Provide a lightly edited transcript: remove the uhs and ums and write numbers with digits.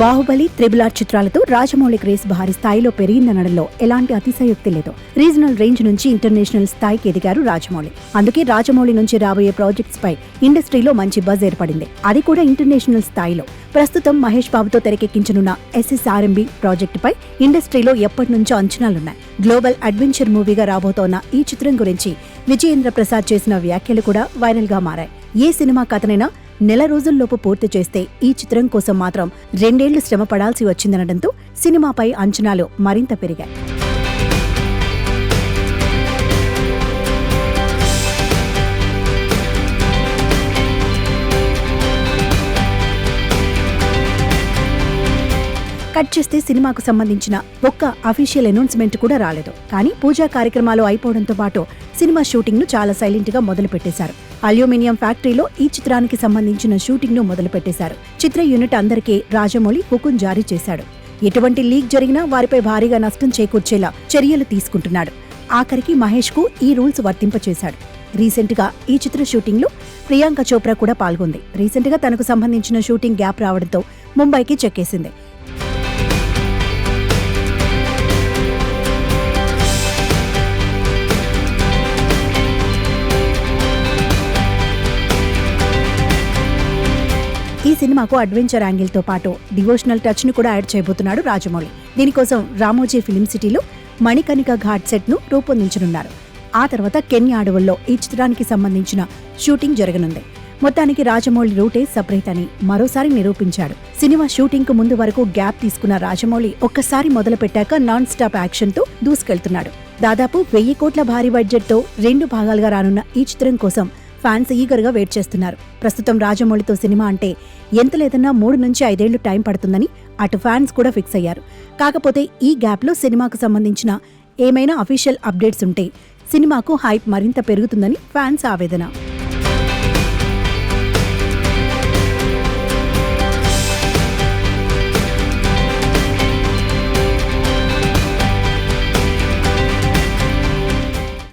Baahubali, triple R చిత్రాలతో Rajamouli craze భారీ స్థాయిలో పెరిగిందనడంలో ఎలాంటి అతిశయోక్తి లేదు. రీజనల్ రేంజ్ నుంచి ఇంటర్నేషనల్ స్థాయికి ఎదిగారు రాజమౌళి. అందుకే రాజమౌళి నుంచి రాబోయే ప్రాజెక్ట్స్ పై ఇండస్ట్రీలో మంచి బజ్ ఏర్పడింది. అది కూడా ఇంటర్నేషనల్ స్థాయిలో. ప్రస్తుతం మహేష్ బాబుతో తెరకెక్కించనున్న SSRMB ప్రాజెక్టుపై ఇండస్ట్రీలో ఎప్పటి నుంచో అంచనాలున్నాయి. గ్లోబల్ అడ్వెంచర్ మూవీగా రాబోతోన్న ఈ చిత్రం గురించి విజయేంద్ర ప్రసాద్ చేసిన వ్యాఖ్యలు కూడా వైరల్ గా మారాయి. ఏ సినిమా కథనైనా నెల రోజుల్లోపు పూర్తి చేస్తే ఈ చిత్రం కోసం మాత్రం 2 ఏళ్లు శ్రమ పడాల్సి వచ్చిందనడంతో సినిమాపై అంచనాలు మరింత పెరిగాయి. కట్ చేస్తే సినిమాకు సంబంధించిన ఒక్క అఫీషియల్ అనౌన్స్మెంట్ కూడా రాలేదు. కానీ పూజా కార్యక్రమాలు అయిపోవడంతో పాటు సినిమా షూటింగ్ ను చాలా సైలెంట్ గా మొదలు పెట్టేశారు. అల్యూమినియం ఫ్యాక్టరీలో ఈ చిత్రానికి సంబంధించిన షూటింగ్ ను మొదలు పెట్టేశారు. చిత్ర యూనిట్ అందరికీ రాజమౌళి హుకుం జారీ చేశాడు. ఎటువంటి లీక్ జరిగినా వారిపై భారీగా నష్టం చేకూర్చేలా చర్యలు తీసుకుంటున్నాడు. ఆఖరికి మహేష్ కు ఈ రూల్స్ వర్తింపచేశాడు. రీసెంట్ గా ఈ చిత్ర షూటింగ్ లో ప్రియాంక చోప్రా కూడా పాల్గొంది. రీసెంట్ గా తనకు సంబంధించిన షూటింగ్ గ్యాప్ రావడంతో ముంబైకి చెక్కేసింది. ఈ సినిమాకు అడ్వెంచర్ యాంగిల్ తో పాటు డివోషనల్ టచ్ ను కూడా యాడ్ చేయబోతున్నాడు రాజమౌళి. దీనికోసం రామోజీ ఫిలిం సిటీలో మణికణిక ఘాట్ సెట్ ను రూపొందించనున్నారు. ఆ తర్వాత కెన్యా అడవుల్లో ఈ చిత్రానికి సంబంధించిన షూటింగ్ జరగనుంది. మొత్తానికి రాజమౌళి రూటే సపరేట్ అని మరోసారి నిరూపించాడు. సినిమా షూటింగ్ కు ముందు వరకు గ్యాప్ తీసుకున్న రాజమౌళి ఒక్కసారి మొదలు పెట్టాక నాన్ స్టాప్ యాక్షన్ తో దూసుకెళ్తున్నాడు. దాదాపు 1000 కోట్ల భారీ బడ్జెట్ తో 2 భాగాలుగా రానున్న ఈ చిత్రం కోసం ఫ్యాన్స్ ఈగర్గా వెయిట్ చేస్తున్నారు. ప్రస్తుతం రాజమౌళితో సినిమా అంటే ఎంత లేదన్నా 3 నుంచి 5 ఏళ్లు టైం పడుతుందని అటు ఫ్యాన్స్ కూడా ఫిక్స్ అయ్యారు. కాకపోతే ఈ గ్యాప్లో సినిమాకు సంబంధించిన ఏమైనా అఫీషియల్ అప్డేట్స్ ఉంటే సినిమాకు హైప్ మరింత పెరుగుతుందని ఫ్యాన్స్ ఆవేదన.